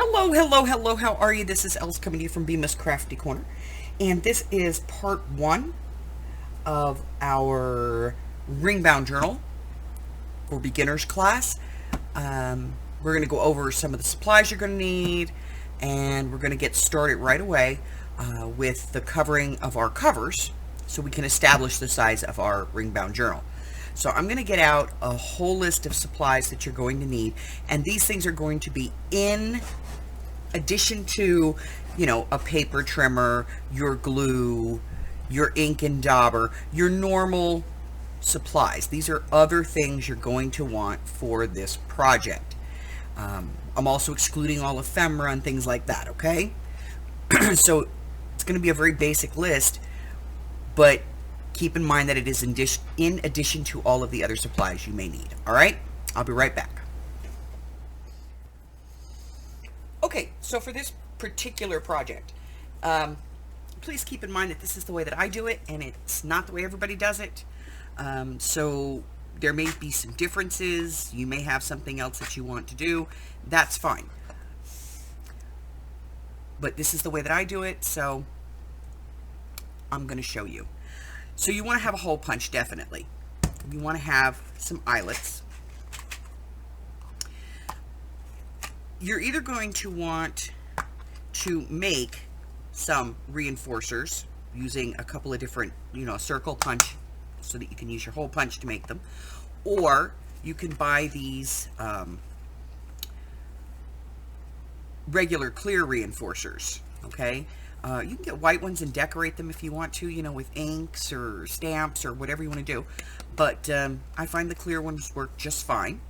Hello, hello, hello. How are you? This is Els coming to you from Bemis Crafty Corner. And this is part one of our ring-bound journal for beginners class. We're going to go over some of the supplies you're going to need, and we're going to get started right away with the covering of our covers so we can establish the size of our ring-bound journal. So I'm going to get out a whole list of supplies that you're going to need, and these things are going to be in addition to, a paper trimmer, your glue, your ink and dauber, your normal supplies. These are other things you're going to want for this project. I'm also excluding all ephemera and things like that, okay? So it's going to be a very basic list, but keep in mind that it is in addition to all of the other supplies you may need, all right? I'll be right back. Okay, so for this particular project, please keep in mind that this is the way that I do it, and it's not the way everybody does it. So there may be some differences. You may have something else that you want to do. That's fine. But this is the way that I do it, so I'm going to show you. So you want to have a hole punch, definitely. You want to have some eyelets. You're either going to want to make some reinforcers using a couple of different, circle punch so that you can use your hole punch to make them, or you can buy these regular clear reinforcers, okay? You can get white ones and decorate them if you want to, with inks or stamps or whatever you want to do, but I find the clear ones work just fine.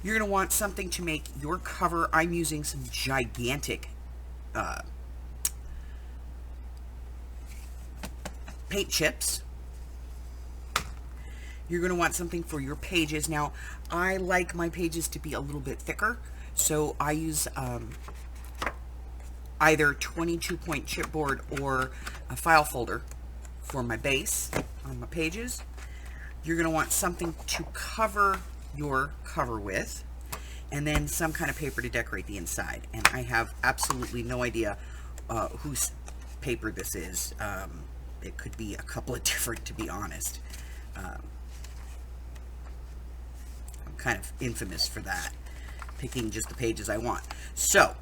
You're going to want something to make your cover. I'm using some gigantic paint chips. You're going to want something for your pages. Now, I like my pages to be a little bit thicker, so I use either 22-point chipboard or a file folder for my base on my pages. You're going to want something to cover your cover with, and then some kind of paper to decorate the inside. And I have absolutely no idea whose paper this is. It could be a couple of different, to be honest. I'm kind of infamous for that, picking just the pages I want. So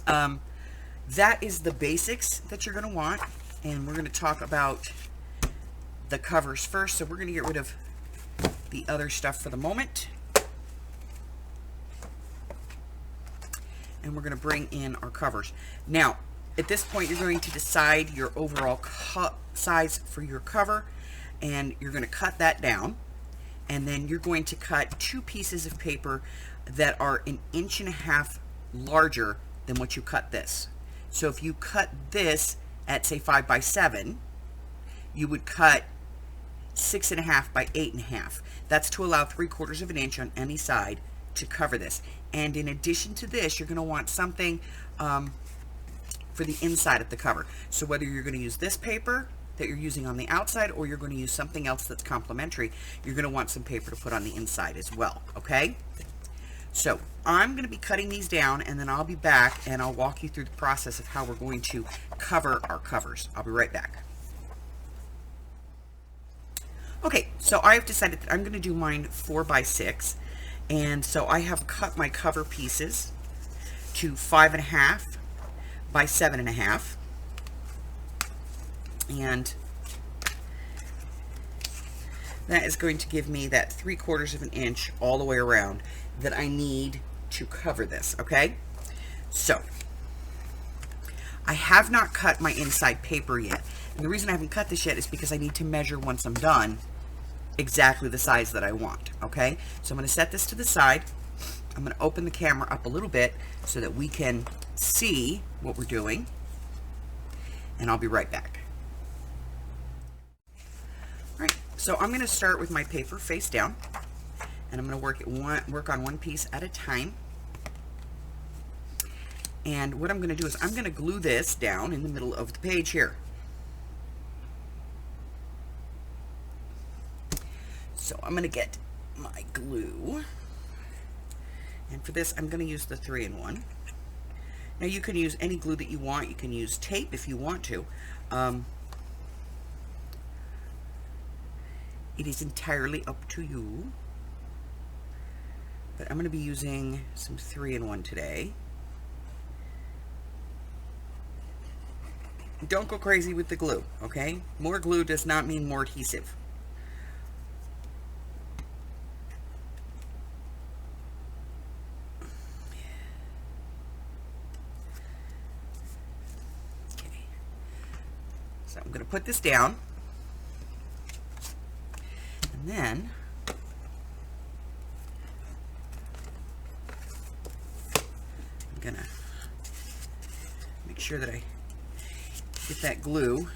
that is the basics that you're going to want, and we're going to talk about the covers first. So we're going to get rid of the other stuff for the moment, and we're going to bring in our covers. Now, at this point, you're going to decide your overall size for your cover, and you're going to cut that down, and then you're going to cut 2 pieces of paper that are 1.5 inches larger than what you cut this. So if you cut this at, say, 5 by 7, you would cut 6.5 by 8.5. That's to allow 3/4 of an inch on any side to cover this. And in addition to this, you're going to want something for the inside of the cover. So whether you're going to use this paper that you're using on the outside, or you're going to use something else that's complementary, you're going to want some paper to put on the inside as well, okay? So I'm going to be cutting these down, and then I'll be back and I'll walk you through the process of how we're going to cover our covers. I'll be right back. Okay, so I've decided that I'm going to do mine 4 by 6, and so I have cut my cover pieces to 5.5 by 7.5, and that is going to give me that 3/4 of an inch all the way around that I need to cover this, okay? So I have not cut my inside paper yet, and the reason I haven't cut this yet is because I need to measure once I'm done exactly the size that I want, okay? So I'm going to set this to the side. I'm going to open the camera up a little bit so that we can see what we're doing, and I'll be right back. All right, so I'm going to start with my paper face down, and I'm going to work on one piece at a time. And what I'm going to do is I'm going to glue this down in the middle of the page here. So I'm going to get my glue and And for this, I'm going to use the 3-in-1. Now you can use any glue that you want. You can use tape if you want to. It is entirely up to you. But I'm going to be using some 3-in-1 today. Don't go crazy with the glue, okay? More glue does not mean more adhesive. Okay. So I'm going to put this down. And then I'm going to make sure that I get that glue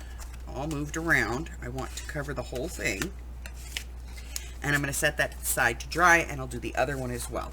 all moved around. I want to cover the whole thing. And I'm going to set that side to dry, and I'll do the other one as well.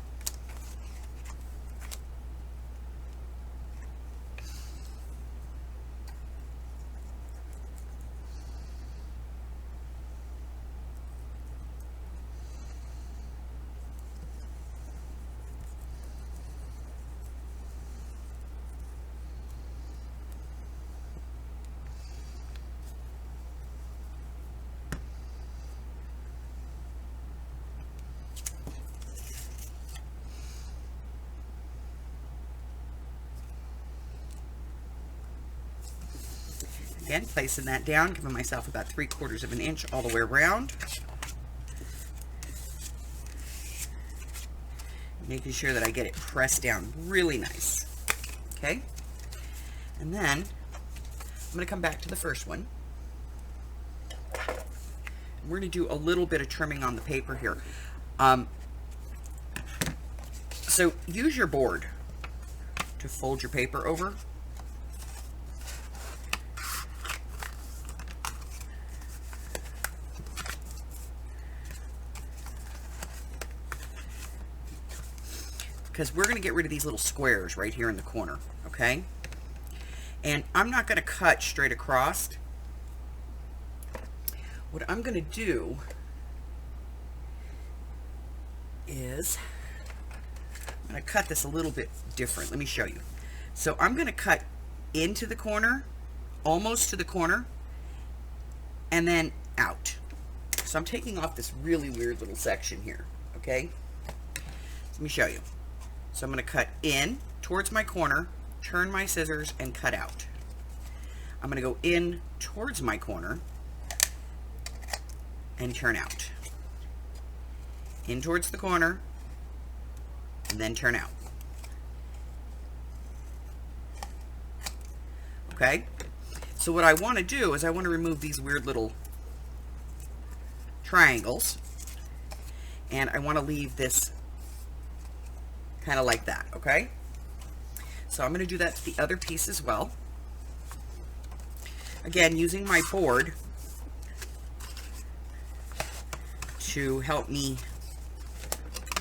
Again, placing that down, giving myself about 3/4 of an inch all the way around. Making sure that I get it pressed down really nice. Okay? And then I'm going to come back to the first one. We're going to do a little bit of trimming on the paper here. So use your board to fold your paper over. Because we're going to get rid of these little squares right here in the corner, okay? And I'm not going to cut straight across. What I'm going to do is I'm going to cut this a little bit different. Let me show you. So I'm going to cut into the corner, almost to the corner, and then out. So I'm taking off this really weird little section here, okay? Let me show you. So I'm going to cut in towards my corner, turn my scissors, and cut out. I'm going to go in towards my corner and turn out. In towards the corner, and then turn out. Okay? So what I want to do is I want to remove these weird little triangles, and I want to leave this kind of like that, okay? So I'm going to do that to the other piece as well. Again, using my board to help me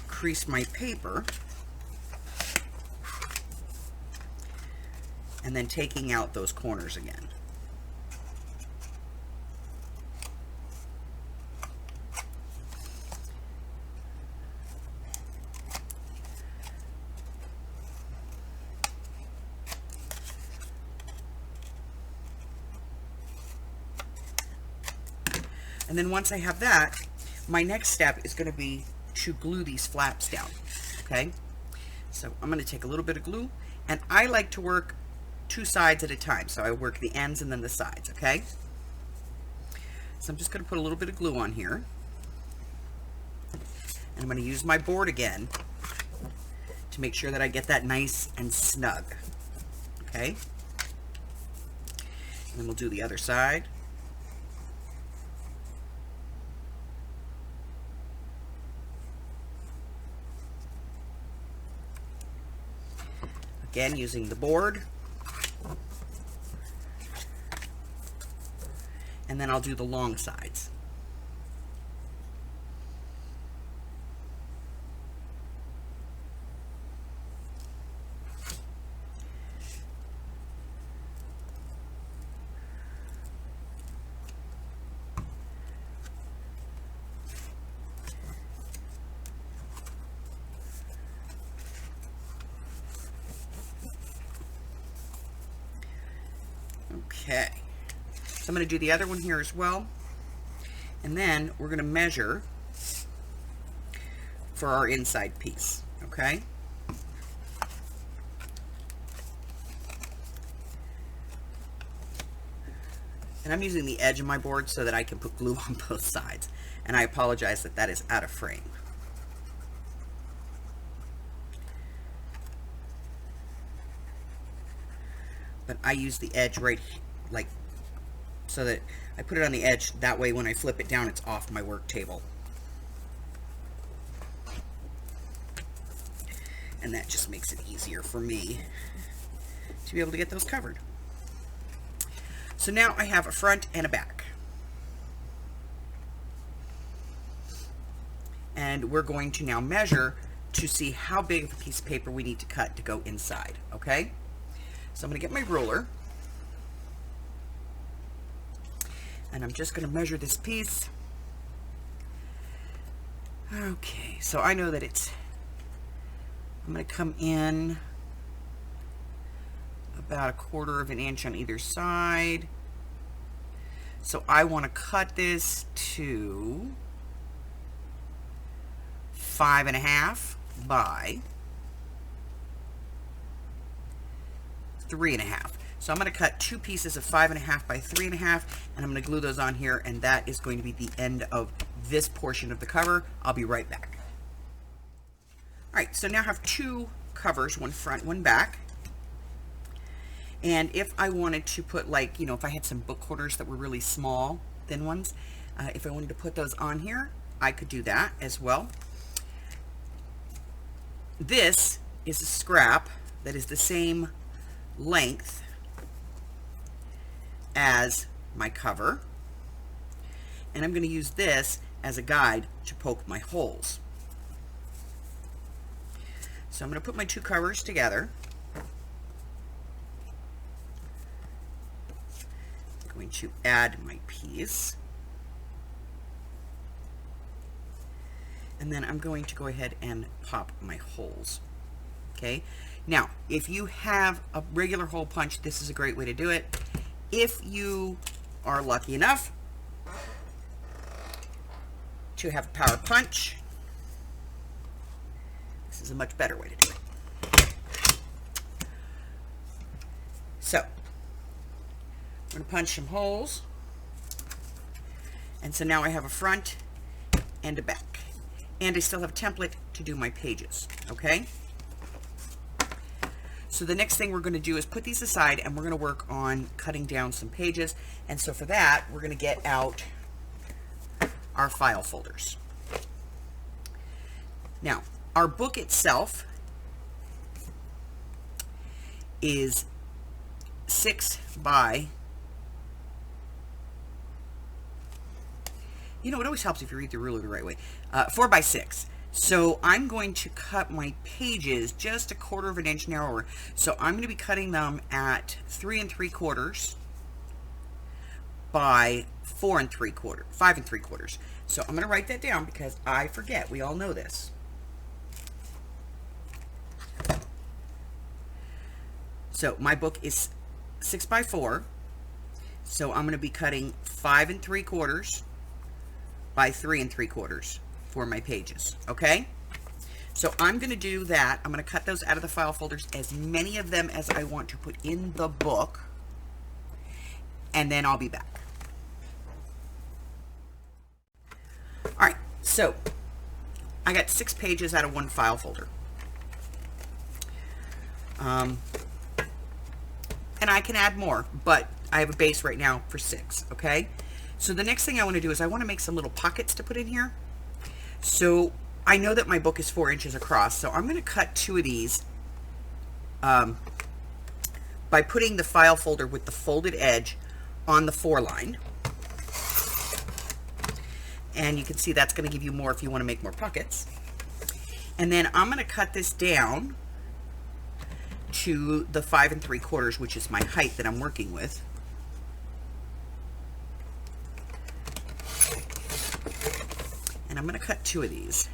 crease my paper, and then taking out those corners again. And then once I have that, my next step is going to be to glue these flaps down, okay? So I'm going to take a little bit of glue, and I like to work 2 sides at a time. So I work the ends and then the sides, okay? So I'm just going to put a little bit of glue on here. And I'm going to use my board again to make sure that I get that nice and snug, okay? And then we'll do the other side. Again, using the board. And then I'll do the long sides. Okay, so I'm going to do the other one here as well, and then we're going to measure for our inside piece, okay? And I'm using the edge of my board so that I can put glue on both sides, and I apologize that that is out of frame. But I use the edge right, like, so that I put it on the edge. That way when I flip it down, it's off my work table. And that just makes it easier for me to be able to get those covered. So now I have a front and a back. And we're going to now measure to see how big of a piece of paper we need to cut to go inside, okay? So I'm going to get my ruler, and I'm just going to measure this piece. Okay, so I know that I'm going to come in about 1/4 of an inch on either side. So I want to cut this to 5.5 by 3.5. So I'm going to cut 2 pieces of 5.5 by 3.5, and I'm going to glue those on here, and that is going to be the end of this portion of the cover. I'll be right back. All right, so now I have 2 covers, one front, one back. And if I wanted to put, like, you know, if I had some book holders that were really small, thin ones, if I wanted to put those on here, I could do that as well. This is a scrap that is the same length as my cover, and I'm going to use this as a guide to poke my holes. So I'm going to put my 2 covers together. I'm going to add my piece, and then I'm going to go ahead and pop my holes. Okay, now if you have a regular hole punch, this is a great way to do it. If you are lucky enough to have a power punch, this is a much better way to do it. So I'm going to punch some holes, and so now I have a front and a back, and I still have a template to do my pages. Okay, so the next thing we're going to do is put these aside, and we're going to work on cutting down some pages. And so for that, we're going to get out our file folders. Now, our book itself is 6 by, you know, it always helps if you read the ruler the right way, 4 by 6. So I'm going to cut my pages just 1/4 of an inch narrower. So I'm going to be cutting them at 3 3/4 by 4 3/4, 5 3/4. So I'm going to write that down because I forget. We all know this. So my book is 6 by 4. So I'm going to be cutting 5 3/4 by 3 3/4 for my pages. Okay, so I'm going to do that. I'm going to cut those out of the file folders, as many of them as I want to put in the book, and then I'll be back. All right, so I got 6 pages out of one file folder, and I can add more, but I have a base right now for 6. Okay, so the next thing I want to do is I want to make some little pockets to put in here. So I know that my book is 4 inches across, so I'm going to cut 2 of these by putting the file folder with the folded edge on the 4 line. And you can see that's going to give you more if you want to make more pockets. And then I'm going to cut this down to the 5 3/4, which is my height that I'm working with. And I'm going to cut 2 of these.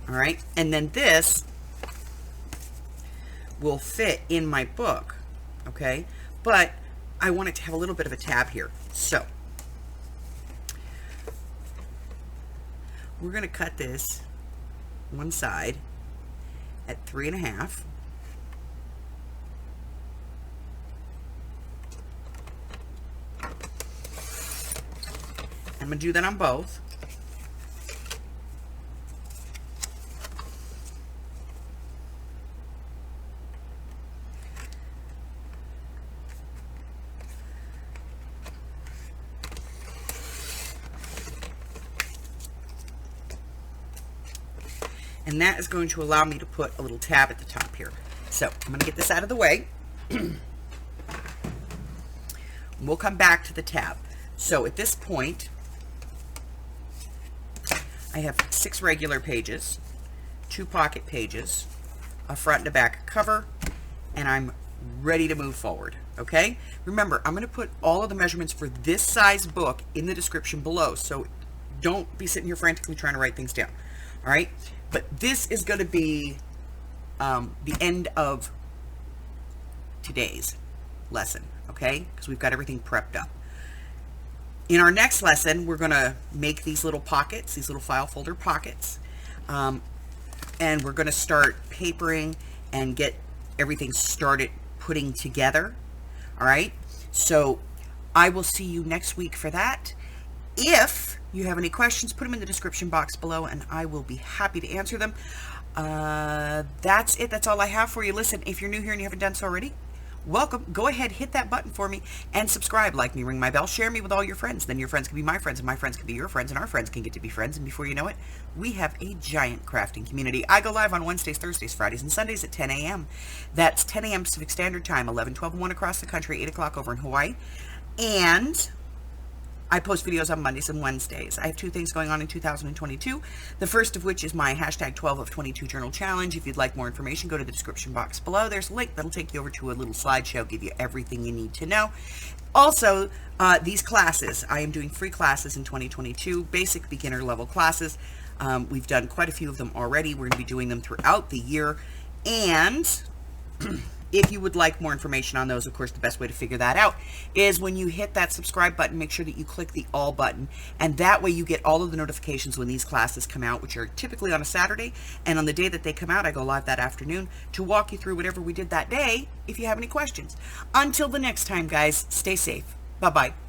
All All right, and then this will fit in my book, okay? But I want it to have a little bit of a tab here. So we're going to cut this one side at 3.5. I'm going to do that on both. And that is going to allow me to put a little tab at the top here. So I'm going to get this out of the way. We'll come back to the tab. So at this point, I have 6 regular pages, 2 pocket pages, a front and a back cover, and I'm ready to move forward. Okay? Remember, I'm going to put all of the measurements for this size book in the description below. So don't be sitting here frantically trying to write things down. All right? But this is going to be the end of today's lesson, okay? Because we've got everything prepped up. In our next lesson, we're going to make these little pockets, these little file folder pockets. And we're going to start papering and get everything started putting together. All right? So I will see you next week for that. If you have any questions, put them in the description box below and I will be happy to answer them. That's it. That's all I have for you. Listen, if you're new here and you haven't done so already, welcome. Go ahead, hit that button for me and subscribe. Like me, ring my bell, share me with all your friends. Then your friends can be my friends and my friends can be your friends and our friends can get to be friends. And before you know it, we have a giant crafting community. I go live on Wednesdays, Thursdays, Fridays, and Sundays at 10 a.m. That's 10 a.m. Pacific Standard Time, 11, 12, and 1 across the country, 8 o'clock over in Hawaii. And I post videos on Mondays and Wednesdays. I have 2 things going on in 2022. The first of which is my hashtag 12 of 22 journal challenge. If you'd like more information, go to the description box below. There's a link that'll take you over to a little slideshow, give you everything you need to know. Also, these classes, I am doing free classes in 2022, basic beginner level classes. We've done quite a few of them already. We're going to be doing them throughout the year. And if you would like more information on those, of course, the best way to figure that out is when you hit that subscribe button, make sure that you click the all button. And that way you get all of the notifications when these classes come out, which are typically on a Saturday. And on the day that they come out, I go live that afternoon to walk you through whatever we did that day if you have any questions. Until the next time, guys, stay safe. Bye-bye.